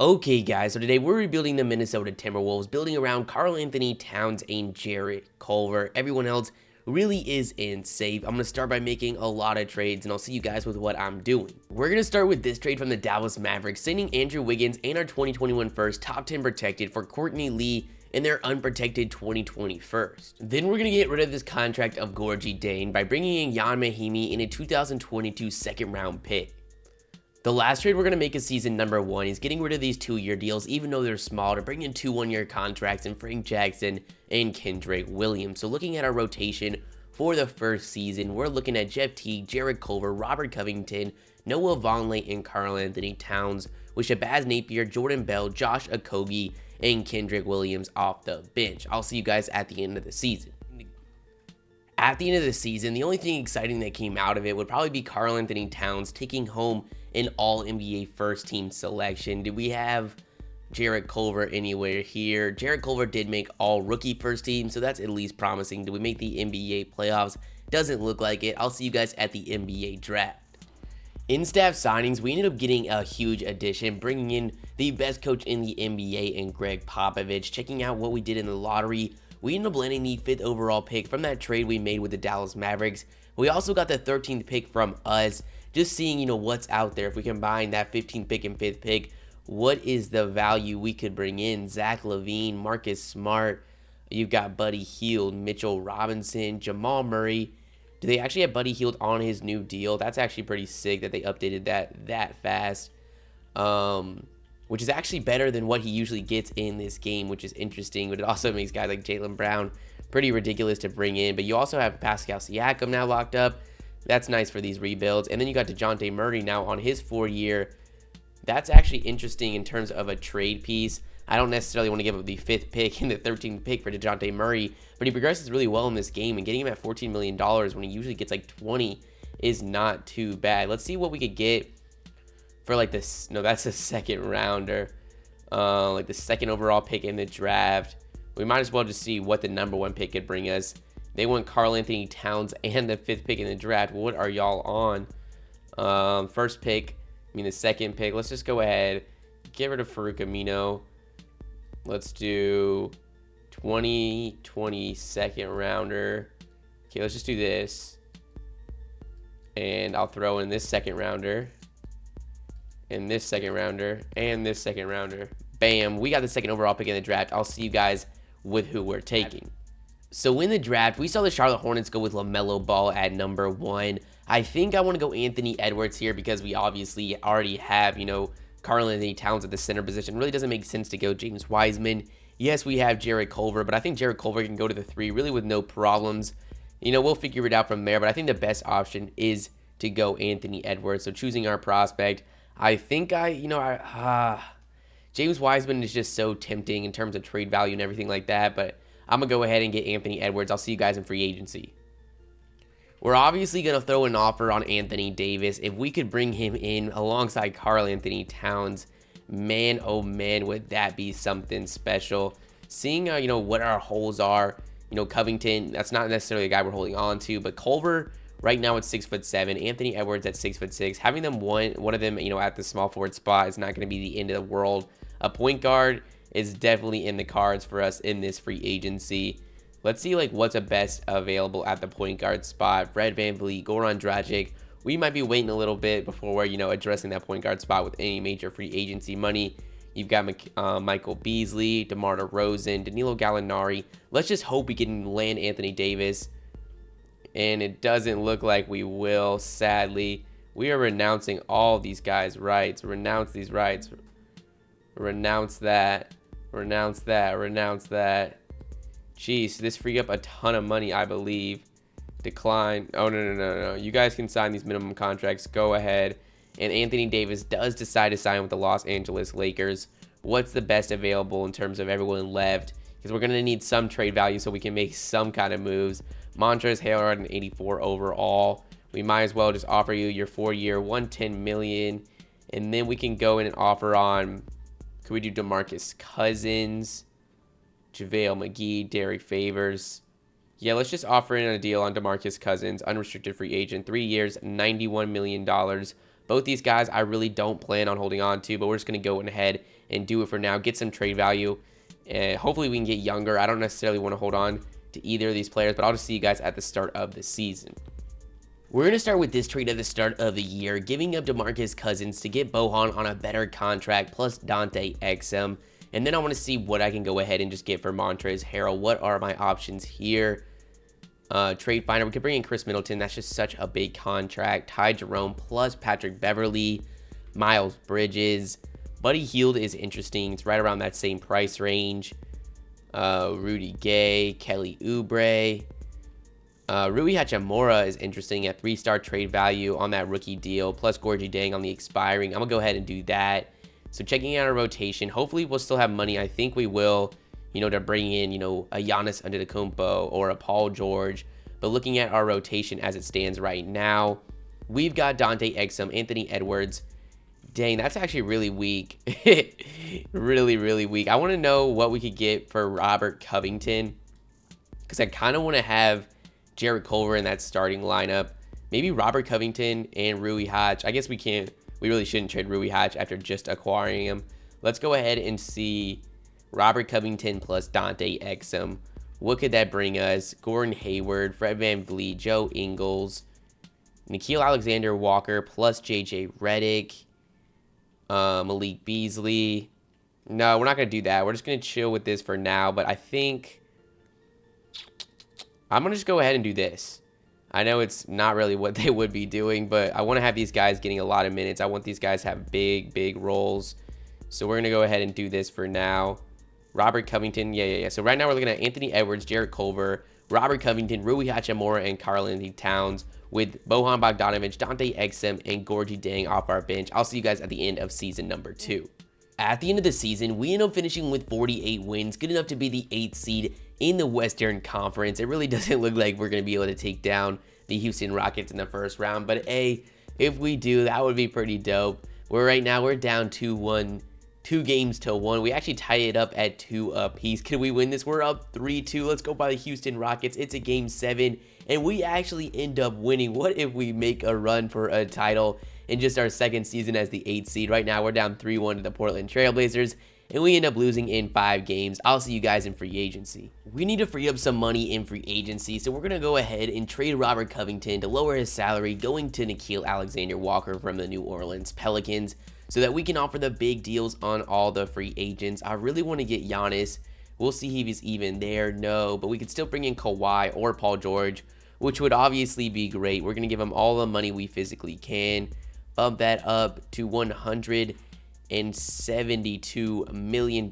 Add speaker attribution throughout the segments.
Speaker 1: Okay, guys, so today we're rebuilding the Minnesota Timberwolves, building around Karl Anthony Towns and Jarrett Culver. Everyone else really is in safe. I'm going to start by making a lot of trades, and I'll see you guys with what I'm doing. We're going to start with this trade from the Dallas Mavericks, sending Andrew Wiggins and our 2021 first top 10 protected for Courtney Lee and their unprotected 2020 first. Then we're going to get rid of this contract of Gorgie Dane by bringing in Jan Mahimi in a 2022 second round pick. The last trade we're going to make is season number 1 is getting rid of these 2-year deals, even though they're small, to bring in 2 1-year contracts in Frank Jackson and Kendrick Williams. So looking at our rotation for the first season, we're looking at Jeff Teague, Jarrett Culver, Robert Covington, Noah Vonleh, and Karl Anthony Towns, with Shabazz Napier, Jordan Bell, Josh Okogie, and Kendrick Williams off the bench. I'll see you guys at the end of the season. At the end of the season, the only thing exciting that came out of it would probably be Karl Anthony Towns taking home an all-NBA first-team selection. Did we have Jarrett Culver anywhere here? Jarrett Culver did make all-rookie first-team, so that's at least promising. Did we make the NBA playoffs? Doesn't look like it. I'll see you guys at the NBA draft. In staff signings, we ended up getting a huge addition, bringing in the best coach in the NBA in Greg Popovich. Checking out what we did in the lottery, we ended up landing the 5th overall pick from that trade we made with the Dallas Mavericks. We also got the 13th pick from us. Just seeing, what's out there. If we combine that 15th pick and 5th pick, what is the value we could bring in? Zach LaVine, Marcus Smart, you've got Buddy Hield, Mitchell Robinson, Jamal Murray. Do they actually have Buddy Hield on his new deal? That's actually pretty sick that they updated that fast. Which is actually better than what he usually gets in this game, which is interesting. But it also makes guys like Jaylen Brown pretty ridiculous to bring in. But you also have Pascal Siakam now locked up. That's nice for these rebuilds. And then you got DeJounte Murray now on his 4-year. That's actually interesting in terms of a trade piece. I don't necessarily want to give up the 5th pick and the 13th pick for DeJounte Murray, but he progresses really well in this game, and getting him at $14 million when he usually gets like 20 is not too bad. Let's see what we could get for like this. No, that's a second rounder. Like the 2nd overall pick in the draft. We might as well just see what the number 1 pick could bring us. They want Karl Anthony Towns and the 5th pick in the draft. What are y'all on? First pick, the 2nd pick. Let's just go ahead. Get rid of Farouk Amino. Let's do 2020 second rounder. Okay, let's just do this. And I'll throw in this 2nd rounder. And this 2nd rounder. And this 2nd rounder. Bam. We got the 2nd overall pick in the draft. I'll see you guys with who we're taking. So in the draft, we saw the Charlotte Hornets go with LaMelo Ball at number 1. I think I want to go Anthony Edwards here because we obviously already have, Karl Anthony Towns at the center position. It really doesn't make sense to go James Wiseman. Yes, we have Jarrett Culver, but I think Jarrett Culver can go to the 3 really with no problems. We'll figure it out from there, but I think the best option is to go Anthony Edwards. So choosing our prospect, I think James Wiseman is just so tempting in terms of trade value and everything like that, but I'm going to go ahead and get Anthony Edwards. I'll see you guys in free agency. We're obviously going to throw an offer on Anthony Davis. If we could bring him in alongside Karl Anthony Towns, man, oh man, would that be something special. Seeing, what our holes are, Covington, that's not necessarily a guy we're holding on to, but Culver right now at 6'7", Anthony Edwards at 6'6". Having them one of them, at the small forward spot is not going to be the end of the world. A point guard is definitely in the cards for us in this free agency. Let's see what's the best available at the point guard spot. Fred VanVleet, Goran Dragic. We might be waiting a little bit before we're addressing that point guard spot with any major free agency money. You've got Michael Beasley, DeMar DeRozan, Danilo Gallinari. Let's just hope we can land Anthony Davis. And it doesn't look like we will, sadly. We are renouncing all these guys' rights. Renounce these rights. Renounce that. Renounce that. Renounce that. Jeez, this freed up a ton of money, I believe. Decline. Oh, no. You guys can sign these minimum contracts. Go ahead. And Anthony Davis does decide to sign with the Los Angeles Lakers. What's the best available in terms of everyone left? Because we're going to need some trade value so we can make some kind of moves. Montrezl Harrell at an 84 overall. We might as well just offer you your 4-year, $110 million. And then we can go in and offer on... Could we do DeMarcus Cousins, JaVale McGee, Derek Favors? Yeah, let's just offer in a deal on DeMarcus Cousins, unrestricted free agent, 3 years, $91 million. Both these guys I really don't plan on holding on to, but we're just going to go ahead and do it for now. Get some trade value. And hopefully we can get younger. I don't necessarily want to hold on to either of these players, but I'll just see you guys at the start of the season. We're going to start with this trade at the start of the year, giving up DeMarcus Cousins to get Bojan on a better contract, plus Dante Exum. And then I want to see what I can go ahead and just get for Montrezl Harrell. What are my options here? Trade finder. We could bring in Chris Middleton. That's just such a big contract. Ty Jerome plus Patrick Beverly, Miles Bridges. Buddy Hield is interesting. It's right around that same price range. Rudy Gay, Kelly Oubre. Rui Hachimura is interesting at 3-star trade value on that rookie deal, plus Gorgie Dang on the expiring. I'm going to go ahead and do that. So checking out our rotation, hopefully we'll still have money. I think we will, to bring in, a Giannis Antetokounmpo or a Paul George. But looking at our rotation as it stands right now, we've got Dante Exum, Anthony Edwards. Dang, that's actually really weak. Really, really weak. I want to know what we could get for Robert Covington, because I kind of want to have Jarrett Culver in that starting lineup. Maybe Robert Covington and Rui Hatch. I guess we really shouldn't trade Rui Hatch after just acquiring him. Let's go ahead and see Robert Covington plus Dante Exum. What could that bring us? Gordon Hayward, Fred VanVleet, Joe Ingles, Nickeil Alexander-Walker plus JJ Redick, Malik Beasley. No, we're not going to do that. We're just going to chill with this for now, but I think I'm going to just go ahead and do this. I know it's not really what they would be doing, but I want to have these guys getting a lot of minutes. I want these guys to have big roles. So we're going to go ahead and do this for now. Robert Covington, yeah. So right now we're looking at Anthony Edwards, Jarrett Culver, Robert Covington, Rui Hachimura, and Karl-Anthony Towns, with Bojan Bogdanovic, Dante Exum, and Gorgie Dang off our bench. I'll see you guys at the end of season number 2. At the end of the season, we end up finishing with 48 wins, good enough to be the 8th seed in the Western Conference. It really doesn't look like we're going to be able to take down the Houston Rockets in the first round, but hey, if we do, that would be pretty dope. Right now we're down 2-1, 2 games to 1. We actually tie it up at 2 apiece. Can we win this? We're up 3-2. Let's go by the Houston Rockets. It's a game 7, and we actually end up winning. What if we make a run for a title in just our second season as the 8th seed? Right now we're down 3-1 to the Portland Trailblazers, and we end up losing in 5 games. I'll see you guys in free agency. We need to free up some money in free agency, so we're going to go ahead and trade Robert Covington to lower his salary, going to Nickeil Alexander-Walker from the New Orleans Pelicans, so that we can offer the big deals on all the free agents. I really want to get Giannis. We'll see if he's even there. No, but we could still bring in Kawhi or Paul George, which would obviously be great. We're going to give him all the money we physically can. Bump that up to $172 million.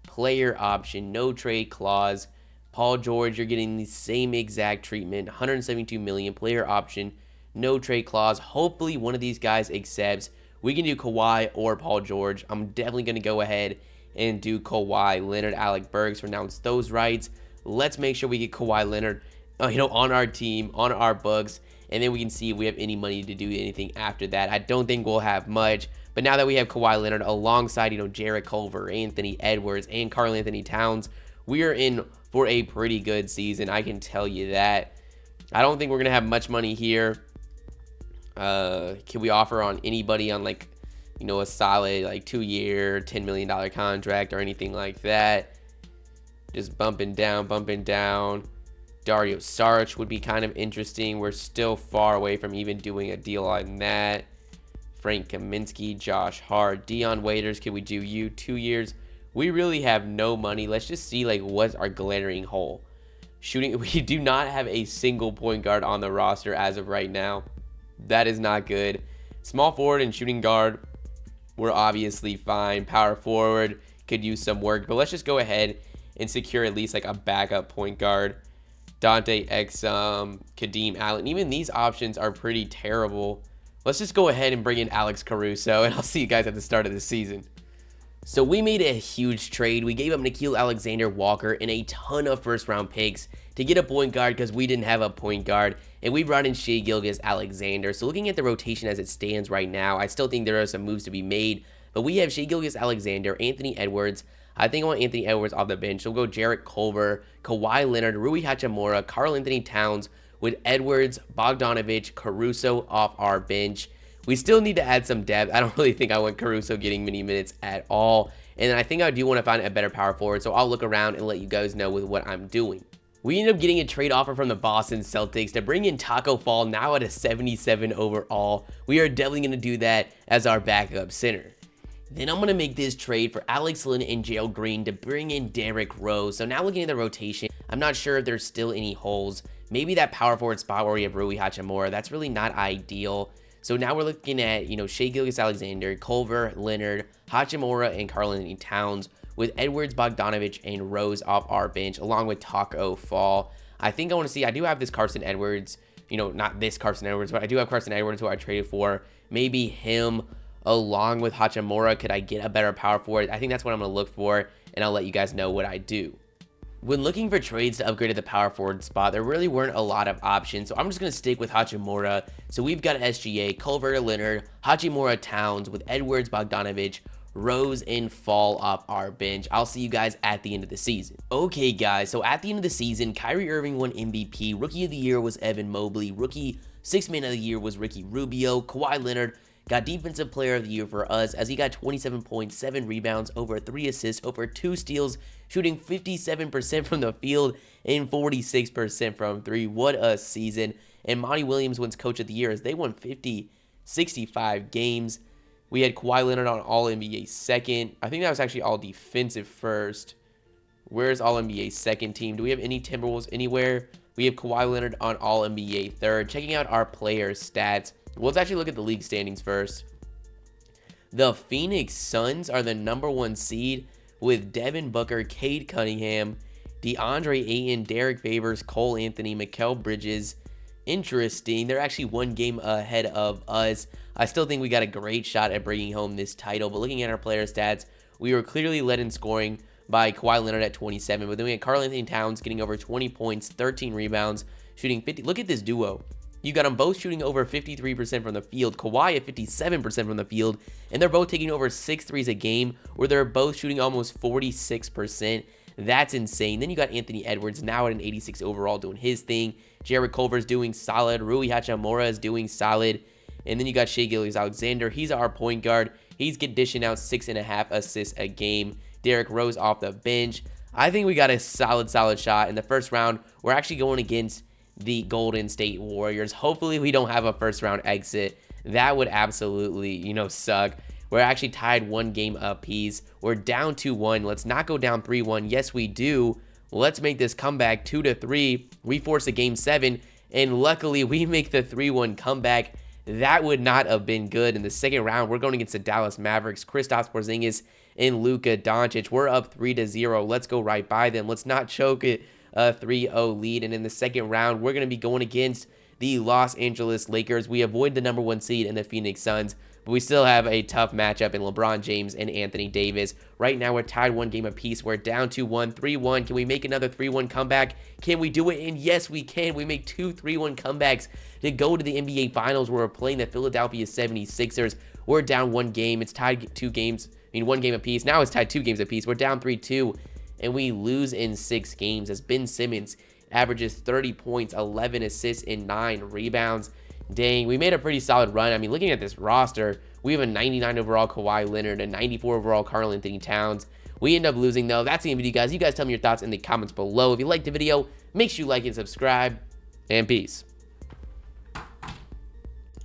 Speaker 1: Player option, no trade clause. Paul George, you're getting the same exact treatment. $172 million, player option, no trade clause. Hopefully one of these guys accepts. We can do Kawhi or Paul George. I'm definitely going to go ahead and do Kawhi Leonard. Alec Burks renounced those rights. Let's make sure we get Kawhi Leonard on our team, on our books, and then we can see if we have any money to do anything after that. I don't think we'll have much, but now that we have Kawhi Leonard alongside Jarrett Culver, Anthony Edwards, and Karl-Anthony Towns, we are in for a pretty good season. I can tell you that. I don't think we're going to have much money here. Can we offer on anybody on a solid 2-year, $10 million contract or anything like that? Just bumping down. Dario Saric would be kind of interesting. We're still far away from even doing a deal on that. Frank Kaminsky, Josh Hart, Dion Waiters. Can we do you 2 years? We really have no money. Let's just see what's our glaring hole. Shooting, we do not have a single point guard on the roster as of right now. That is not good. Small forward and shooting guard, we're obviously fine. Power forward could use some work, but let's just go ahead and secure at least a backup point guard. Dante Exum, Kadeem Allen. Even these options are pretty terrible. Let's just go ahead and bring in Alex Caruso, and I'll see you guys at the start of the season. So we made a huge trade. We gave up Nickeil Alexander-Walker and a ton of first-round picks to get a point guard because we didn't have a point guard, and we brought in Shai Gilgeous-Alexander. So looking at the rotation as it stands right now, I still think there are some moves to be made, but we have Shai Gilgeous-Alexander, Anthony Edwards. I think I want Anthony Edwards off the bench. So we'll go Jarrett Culver, Kawhi Leonard, Rui Hachimura, Karl-Anthony Towns, with Edwards, Bogdanovic, Caruso off our bench. We still need to add some depth. I don't really think I want Caruso getting many minutes at all. And then I think I do want to find a better power forward, so I'll look around and let you guys know with what I'm doing. We ended up getting a trade offer from the Boston Celtics to bring in Taco Fall, now at a 77 overall. We are definitely going to do that as our backup center. Then I'm going to make this trade for Alex Lynn and Jalen Green to bring in Derrick Rose. So now looking at the rotation, I'm not sure if there's still any holes. Maybe that power forward spot where we have Rui Hachimura, that's really not ideal. So now we're looking at, Shai Gilgeous-Alexander, Culver, Leonard, Hachimura, and Karl-Anthony Towns, with Edwards, Bogdanovich, and Rose off our bench, along with Taco Fall. I think I want to see, I do have this Carson Edwards, not this Carson Edwards, but I do have Carson Edwards, who I traded for. Maybe him along with Hachimura. Could I get a better power forward? I think that's what I'm going to look for, and I'll let you guys know what I do. When looking for trades to upgrade at the power forward spot, there really weren't a lot of options, so I'm just going to stick with Hachimura. So we've got SGA, Culver, Leonard, Hachimura, Towns, with Edwards, Bogdanovich, Rose, and Fall off our bench. I'll see you guys at the end of the season. Okay, guys, so at the end of the season, Kyrie Irving won MVP. Rookie of the Year was Evan Mobley. Rookie Sixth Man of the Year was Ricky Rubio. Kawhi Leonard got Defensive Player of the Year for us, as he got 27 points, 7 rebounds, over 3 assists, over 2 steals, shooting 57% from the field and 46% from 3. What a season. And Monty Williams wins Coach of the Year, as they won 65 games. We had Kawhi Leonard on All-NBA second. I think that was actually All Defensive first. Where's All-NBA second team? Do we have any Timberwolves anywhere? We have Kawhi Leonard on All-NBA third. Checking out our player stats. Well, let's actually look at the league standings first. The Phoenix Suns are the #1 seed with Devin Booker, Cade Cunningham, DeAndre Ayton, Derek Favors, Cole Anthony, Mikal Bridges. Interesting. They're actually 1 game ahead of us. I still think we got a great shot at bringing home this title, but looking at our player stats, we were clearly led in scoring by Kawhi Leonard at 27, but then we had Karl-Anthony Towns getting over 20 points, 13 rebounds, shooting 50. Look at this duo. You got them both shooting over 53% from the field. Kawhi at 57% from the field, and they're both taking over 6 threes a game, where they're both shooting almost 46%. That's insane. Then you got Anthony Edwards now at an 86 overall doing his thing. Jarrett Culver's doing solid. Rui Hachimura is doing solid. And then you got Shai Gilgeous-Alexander. He's our point guard. He's dishing out 6.5 assists a game. Derrick Rose off the bench. I think we got a solid shot in the first round. We're actually going against the Golden State Warriors. Hopefully we don't have a first round exit. That would absolutely, suck. We're actually tied 1 game apiece. We're down 2-1. Let's not go down 3-1. Yes, we do. Let's make this comeback 2-3. We force a game 7, and luckily we make the 3-1 comeback. That would not have been good. In the second round, we're going against the Dallas Mavericks, Kristaps Porzingis and Luka Doncic. We're up 3-0. Let's go right by them. Let's not choke it. A 3-0 lead. And in the second round, we're going to be going against the Los Angeles Lakers. We avoid the #1 seed in the Phoenix Suns, but we still have a tough matchup in LeBron James and Anthony Davis. Right now, we're tied 1 game apiece. We're down 2-1, 3-1. Can we make another 3-1 comeback? Can we do it? And yes, we can. We make 2 3-1 comebacks to go to the NBA Finals, where we're playing the Philadelphia 76ers. We're down 1 game. It's tied 2 games. 1 game apiece. Now it's tied 2 games apiece. We're down 3-2, and we lose in 6 games as Ben Simmons averages 30 points, 11 assists, and 9 rebounds. Dang, we made a pretty solid run. I mean, looking at this roster, we have a 99 overall Kawhi Leonard, a 94 overall Karl-Anthony Towns. We end up losing, though. That's the end of the video, guys. You guys tell me your thoughts in the comments below. If you liked the video, make sure you like and subscribe, and peace.